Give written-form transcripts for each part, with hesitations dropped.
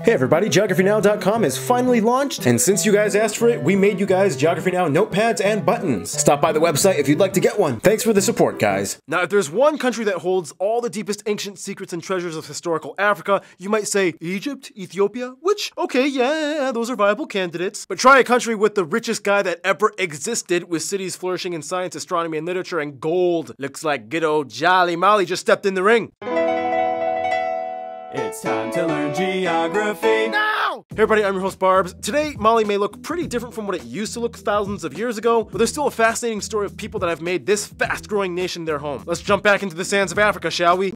Hey everybody, GeographyNow.com is finally launched, and since you guys asked for it, we made you guys Geography Now notepads and buttons. Stop by the website if you'd like to get one. Thanks for the support, guys. Now, if there's one country that holds all the deepest ancient secrets and treasures of historical Africa, you might say Egypt, Ethiopia, which, okay, yeah, those are viable candidates. But try a country with the richest guy that ever existed, with cities flourishing in science, astronomy, and literature, and gold. Looks like good old Jolly Molly just stepped in the ring. It's time to learn geography now! Hey everybody, I'm your host Barbs. Today, Mali may look pretty different from what it used to look thousands of years ago, but there's still a fascinating story of people that have made this fast-growing nation their home. Let's jump back into the sands of Africa, shall we?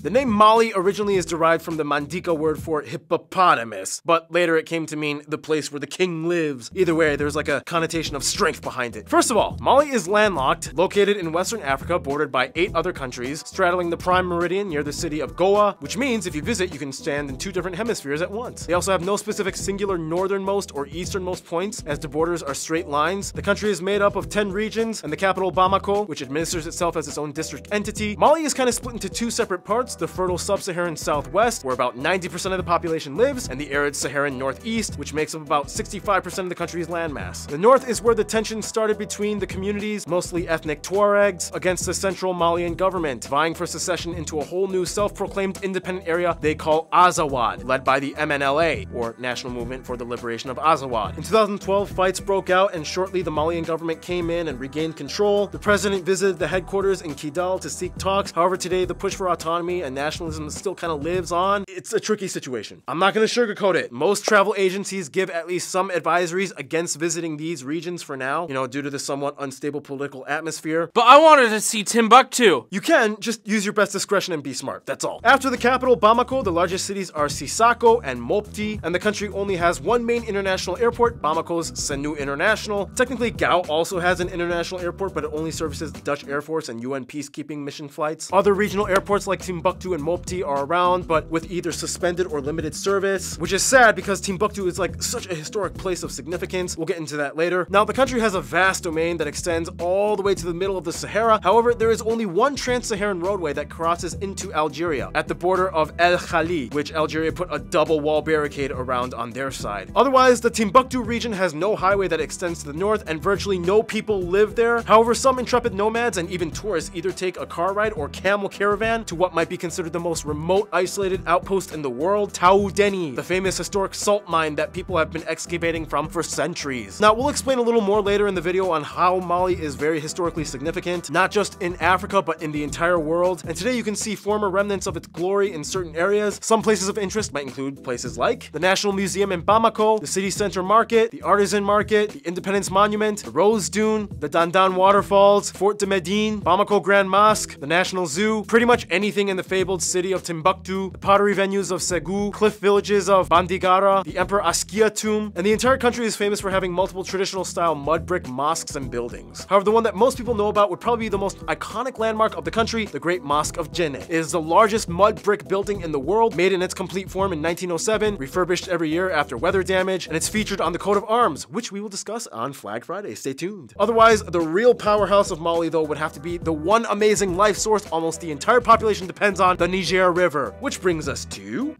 The name Mali originally is derived from the Mandinka word for hippopotamus, but later it came to mean the place where the king lives. Either way, there's like a connotation of strength behind it. First of all, Mali is landlocked, located in Western Africa, bordered by 8 other countries, straddling the prime meridian near the city of Goa, which means if you visit, you can stand in 2 different hemispheres at once. They also have no specific singular northernmost or easternmost points, as the borders are straight lines. The country is made up of 10 regions, and the capital Bamako, which administers itself as its own district entity. Mali is kind of split into 2 separate parts: the fertile sub-Saharan southwest, where about 90% of the population lives, and the arid Saharan northeast, which makes up about 65% of the country's landmass. The north is where the tension started between the communities, mostly ethnic Tuaregs, against the central Malian government, vying for secession into a whole new self-proclaimed independent area they call Azawad, led by the MNLA, or National Movement for the Liberation of Azawad. In 2012, fights broke out, and shortly the Malian government came in and regained control. The president visited the headquarters in Kidal to seek talks. However, today the push for autonomy and nationalism still kind of lives on. It's a tricky situation. I'm not going to sugarcoat it. Most travel agencies give at least some advisories against visiting these regions for now, due to the somewhat unstable political atmosphere. But I wanted to see Timbuktu! You can, just use your best discretion and be smart, that's all. After the capital, Bamako, the largest cities are Sisako and Mopti, and the country only has one main international airport, Bamako's Senu International. Technically, Gao also has an international airport, but it only services the Dutch Air Force and UN peacekeeping mission flights. Other regional airports like Timbuktu and Mopti are around, but with either suspended or limited service, which is sad because Timbuktu is like such a historic place of significance. We'll get into that later. Now, the country has a vast domain that extends all the way to the middle of the Sahara. However, there is only one trans-Saharan roadway that crosses into Algeria at the border of El Khali, which Algeria put a double wall barricade around on their side. Otherwise, the Timbuktu region has no highway that extends to the north, and virtually no people live there. However, some intrepid nomads and even tourists either take a car ride or camel caravan to what might be considered the most remote, isolated outpost in the world, Taoudeni, the famous historic salt mine that people have been excavating from for centuries. Now, we'll explain a little more later in the video on how Mali is very historically significant, not just in Africa, but in the entire world. And today you can see former remnants of its glory in certain areas. Some places of interest might include places like the National Museum in Bamako, the City Center Market, the Artisan Market, the Independence Monument, the Rose Dune, the Dandan Waterfalls, Fort de Medine, Bamako Grand Mosque, the National Zoo, pretty much anything in the fabled city of Timbuktu, the pottery venues of Ségou, cliff villages of Bandigara, the Emperor Askia tomb, and the entire country is famous for having multiple traditional style mud brick mosques and buildings. However, the one that most people know about would probably be the most iconic landmark of the country, the Great Mosque of Djenné. It is the largest mud brick building in the world, made in its complete form in 1907, refurbished every year after weather damage, and it's featured on the coat of arms, which we will discuss on Flag Friday. Stay tuned. Otherwise, the real powerhouse of Mali, though, would have to be the one amazing life source almost the entire population depends on, the Niger River. Which brings us to...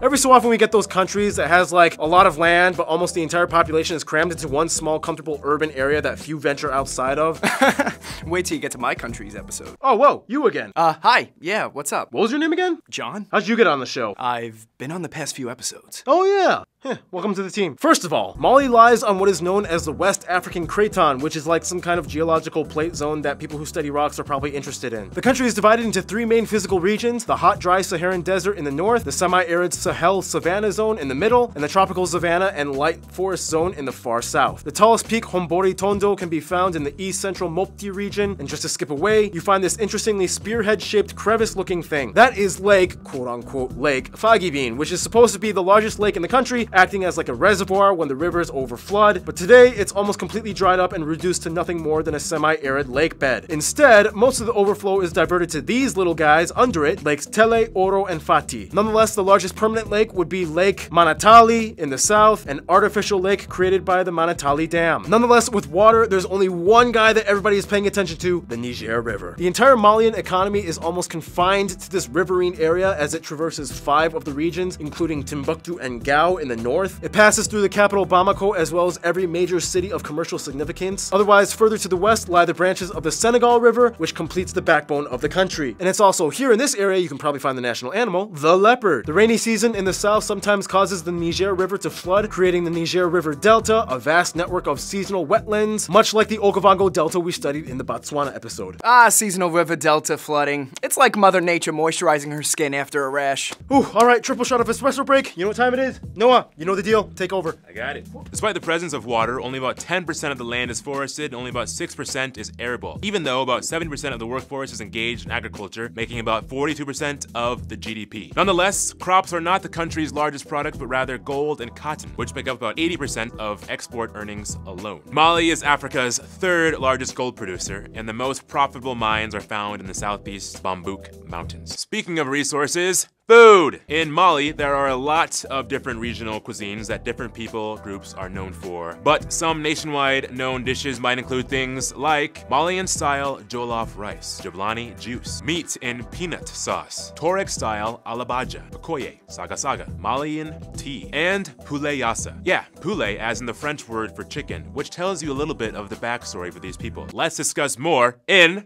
Every so often we get those countries that has like a lot of land, but almost the entire population is crammed into one small, comfortable urban area that few venture outside of. Wait till you get to my country's episode. Oh, whoa, you again. Hi. Yeah, what's up? What was your name again? John? How'd you get on the show? I've been on the past few episodes. Oh, yeah. Welcome to the team. First of all, Mali lies on what is known as the West African Craton, which is like some kind of geological plate zone that people who study rocks are probably interested in. The country is divided into 3 main physical regions: the hot, dry Saharan desert in the north, the semi-arid Sahel savanna zone in the middle, and the tropical savanna and light forest zone in the far south. The tallest peak, Hombori Tondo, can be found in the east-central Mopti region, and just to skip away, you find this interestingly spearhead-shaped crevice-looking thing. That is Lake, quote-unquote, Lake Fagibin, which is supposed to be the largest lake in the country, acting as like a reservoir when the rivers overflood, but today it's almost completely dried up and reduced to nothing more than a semi-arid lake bed. Instead, most of the overflow is diverted to these little guys under it, lakes Tele, Oro, and Fati. Nonetheless, the largest permanent lake would be Lake Manatali in the south, an artificial lake created by the Manatali Dam. Nonetheless, with water, there's only one guy that everybody is paying attention to, the Niger River. The entire Malian economy is almost confined to this riverine area as it traverses 5 of the regions, including Timbuktu and Gao in the north. It passes through the capital Bamako as well as every major city of commercial significance. Otherwise, further to the west lie the branches of the Senegal River, which completes the backbone of the country. And it's also here in this area you can probably find the national animal, the leopard. The rainy season in the south sometimes causes the Niger River to flood, creating the Niger River Delta, a vast network of seasonal wetlands, much like the Okavango Delta we studied in the Botswana episode. Ah, seasonal river delta flooding. It's like Mother Nature moisturizing her skin after a rash. Ooh, alright, triple shot of espresso break. You know what time it is? Noah, you know the deal. Take over. I got it. Despite the presence of water, only about 10% of the land is forested and only about 6% is arable, even though about 70% of the workforce is engaged in agriculture, making about 42% of the GDP. Nonetheless, crops are not the country's largest product, but rather gold and cotton, which make up about 80% of export earnings alone. Mali is Africa's 3rd largest gold producer, and the most profitable mines are found in the southeast Bambouk Mountains. Speaking of resources, food! In Mali, there are a lot of different regional cuisines that different people groups are known for, but some nationwide known dishes might include things like Malian-style jollof rice, jablani juice, meat in peanut sauce, Tuareg-style alabaja, okoye, saga saga, Malian tea, and poulet yassa. Yeah, poulet as in the French word for chicken, which tells you a little bit of the backstory for these people. Let's discuss more in...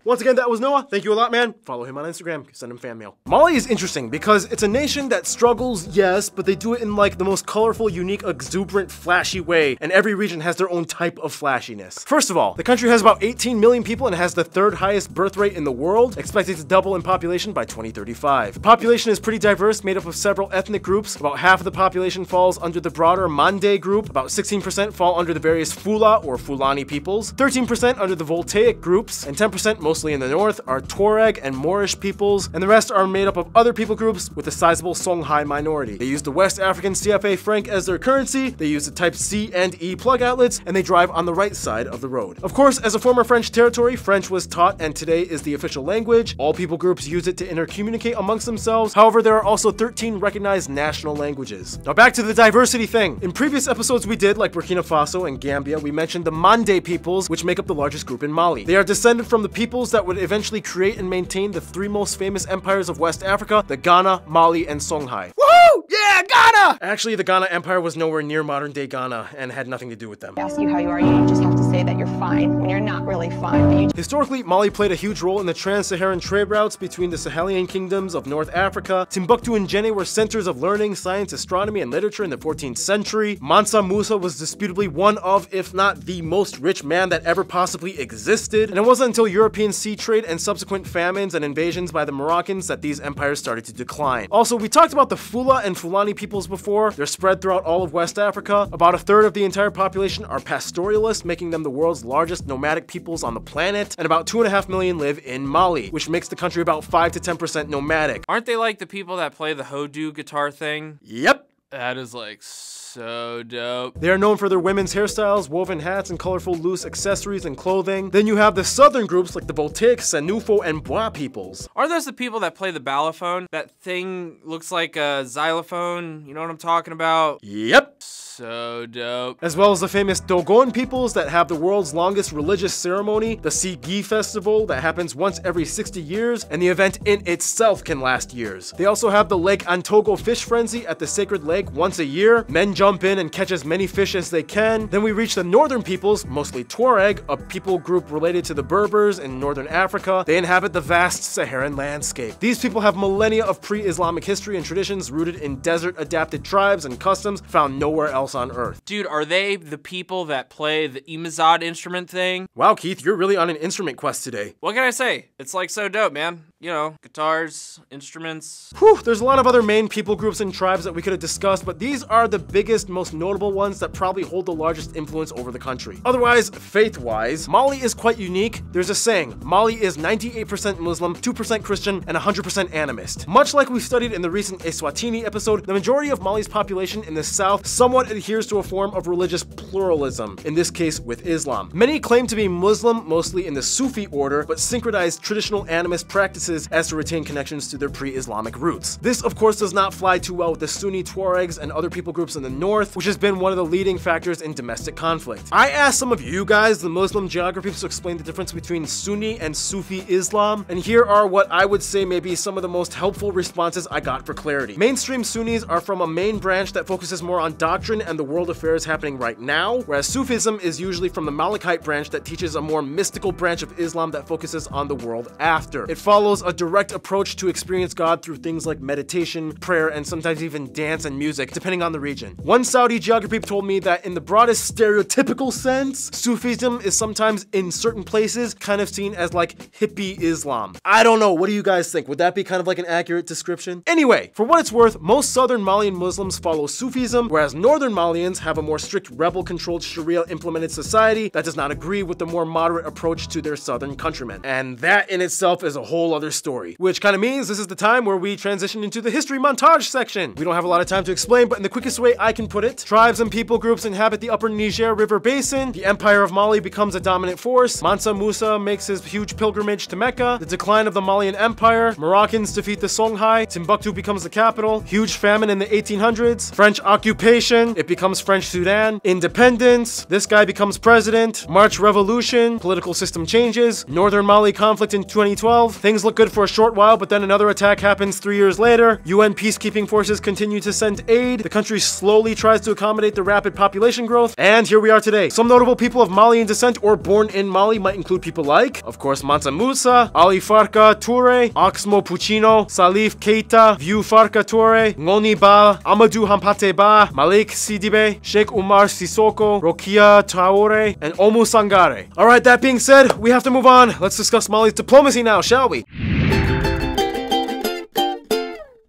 Once again, that was Noah. Thank you a lot, man. Follow him on Instagram. Send him fan mail. Mali is interesting because it's a nation that struggles, yes, but they do it in like the most colorful, unique, exuberant, flashy way, and every region has their own type of flashiness. First of all, the country has about 18 million people and has the 3rd highest birth rate in the world, expected to double in population by 2035. The population is pretty diverse, made up of several ethnic groups. About half of the population falls under the broader Mande group, about 16% fall under the various Fula or Fulani peoples, 13% under the Voltaic groups, and 10% mostly in the north are Tuareg and Moorish peoples, and the rest are made up of other people groups with a sizable Songhai minority. They use the West African CFA franc as their currency, they use the type C and E plug outlets, and they drive on the right side of the road. Of course, as a former French territory, French was taught and today is the official language. All people groups use it to intercommunicate amongst themselves. However, there are also 13 recognized national languages. Now back to the diversity thing. In previous episodes we did, like Burkina Faso and Gambia, we mentioned the Mande peoples, which make up the largest group in Mali. They are descended from the peoples that would eventually create and maintain the 3 most famous empires of West Africa, the Ghana, Mali, and Songhai. Woohoo! Yeah, Ghana! Actually, the Ghana Empire was nowhere near modern-day Ghana and had nothing to do with them. Ask you how you are, you just have to say that you're fine when you're not really fine. Historically, Mali played a huge role in the trans-Saharan trade routes between the Sahelian kingdoms of North Africa. Timbuktu and Djenné were centers of learning, science, astronomy, and literature in the 14th century. Mansa Musa was disputably one of, if not the most rich man that ever possibly existed. And it wasn't until European sea trade and subsequent famines and invasions by the Moroccans that these empires started to decline. Also, we talked about the Fula and Fulani peoples before. They're spread throughout all of West Africa. About 1/3 of the entire population are pastoralists, making them the world's largest nomadic peoples on the planet, and about 2.5 million live in Mali, which makes the country about 5 to 10% nomadic. Aren't they like the people that play the Hodu guitar thing? Yep. That is like so dope. They are known for their women's hairstyles, woven hats, and colorful loose accessories and clothing. Then you have the southern groups like the Voltaic, Sanufo, and Bois peoples. Are those the people that play the balafone? That thing looks like a xylophone, you know what I'm talking about? Yep. So dope. As well as the famous Dogon peoples that have the world's longest religious ceremony, the Sigi festival that happens once every 60 years, and the event in itself can last years. They also have the Lake Antogo fish frenzy at the sacred lake once a year. Men jump in and catch as many fish as they can. Then we reach the northern peoples, mostly Tuareg, a people group related to the Berbers in northern Africa. They inhabit the vast Saharan landscape. These people have millennia of pre-Islamic history and traditions rooted in desert-adapted tribes and customs found nowhere else on Earth. Dude, are they the people that play the Imazad instrument thing? Wow, Keith, you're really on an instrument quest today. What can I say? It's like so dope, man. You know, guitars, instruments. Whew, there's a lot of other main people groups and tribes that we could have discussed, but these are the biggest biggest, most notable ones that probably hold the largest influence over the country. Otherwise, faith-wise, Mali is quite unique. There's a saying, Mali is 98% Muslim, 2% Christian, and 100% animist. Much like we studied in the recent Eswatini episode, the majority of Mali's population in the south somewhat adheres to a form of religious pluralism, in this case with Islam. Many claim to be Muslim, mostly in the Sufi order, but syncretize traditional animist practices as to retain connections to their pre-Islamic roots. This, of course, does not fly too well with the Sunni Tuaregs and other people groups in the north, which has been one of the leading factors in domestic conflict. I asked some of you guys, the Muslim geographers, to explain the difference between Sunni and Sufi Islam, and here are what I would say may be some of the most helpful responses I got for clarity. Mainstream Sunnis are from a main branch that focuses more on doctrine and the world affairs happening right now, whereas Sufism is usually from the Malikite branch that teaches a more mystical branch of Islam that focuses on the world after. It follows a direct approach to experience God through things like meditation, prayer, and sometimes even dance and music, depending on the region. One Saudi geographer told me that in the broadest stereotypical sense, Sufism is sometimes in certain places kind of seen as like hippie Islam. I don't know, what do you guys think? Would that be kind of like an accurate description? Anyway, for what it's worth, most southern Malian Muslims follow Sufism, whereas northern Malians have a more strict rebel-controlled Sharia implemented society that does not agree with the more moderate approach to their southern countrymen. And that in itself is a whole other story, which kind of means this is the time where we transition into the history montage section. We don't have a lot of time to explain, but in the quickest way I can put it, tribes and people groups inhabit the upper Niger River basin, the Empire of Mali becomes a dominant force, Mansa Musa makes his huge pilgrimage to Mecca, the decline of the Malian Empire, Moroccans defeat the Songhai, Timbuktu becomes the capital, huge famine in the 1800s, French occupation, it becomes French Sudan, independence, this guy becomes president, March Revolution, political system changes, Northern Mali conflict in 2012, things look good for a short while, but then another attack happens 3 years later, UN peacekeeping forces continue to send aid, the country slowly tries to accommodate the rapid population growth, and here we are today. Some notable people of Malian descent or born in Mali might include people like, of course, Mansa Musa, Ali Farka Touré, Oxmo Puccino, Salif Keita, Vieux Farka Touré, Ngoni Ba, Amadou Hampate Ba, Malik Sidibe, Sheikh Umar Sissoko, Rokia Traore, and Oumou Sangare. Alright, that being said, we have to move on. Let's discuss Mali's diplomacy now, shall we?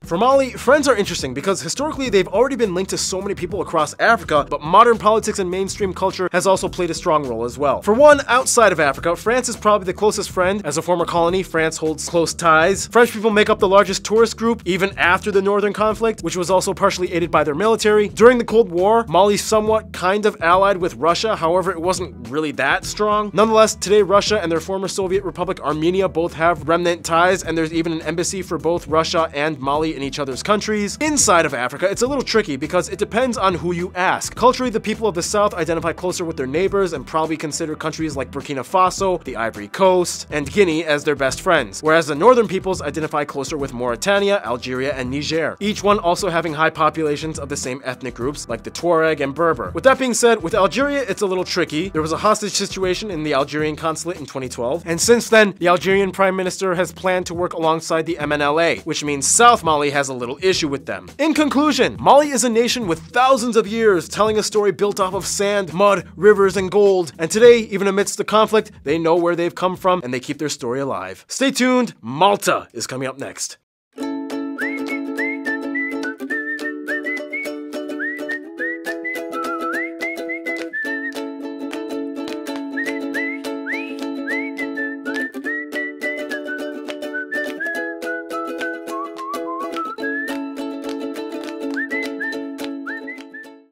For Mali, friends are interesting because historically they've already been linked to so many people across Africa, but modern politics and mainstream culture has also played a strong role as well. For one, outside of Africa, France is probably the closest friend. As a former colony, France holds close ties. French people make up the largest tourist group, even after the northern conflict, which was also partially aided by their military. During the Cold War, Mali somewhat kind of allied with Russia, however it wasn't really that strong. Nonetheless, today Russia and their former Soviet Republic Armenia both have remnant ties, and there's even an embassy for both Russia and Mali in each other's countries. Inside of Africa, it's a little tricky because it depends on who you ask. Culturally, the people of the south identify closer with their neighbors and probably consider countries like Burkina Faso, the Ivory Coast, and Guinea as their best friends, whereas the northern peoples identify closer with Mauritania, Algeria, and Niger, each one also having high populations of the same ethnic groups like the Tuareg and Berber. With that being said, with Algeria, it's a little tricky. There was a hostage situation in the Algerian consulate in 2012, and since then, the Algerian Prime Minister has planned to work alongside the MNLA, which means South Mali has a little issue with them. In conclusion, Mali is a nation with thousands of years telling a story built off of sand, mud, rivers, and gold, and today, even amidst the conflict, they know where they've come from and they keep their story alive. Stay tuned, Malta is coming up next.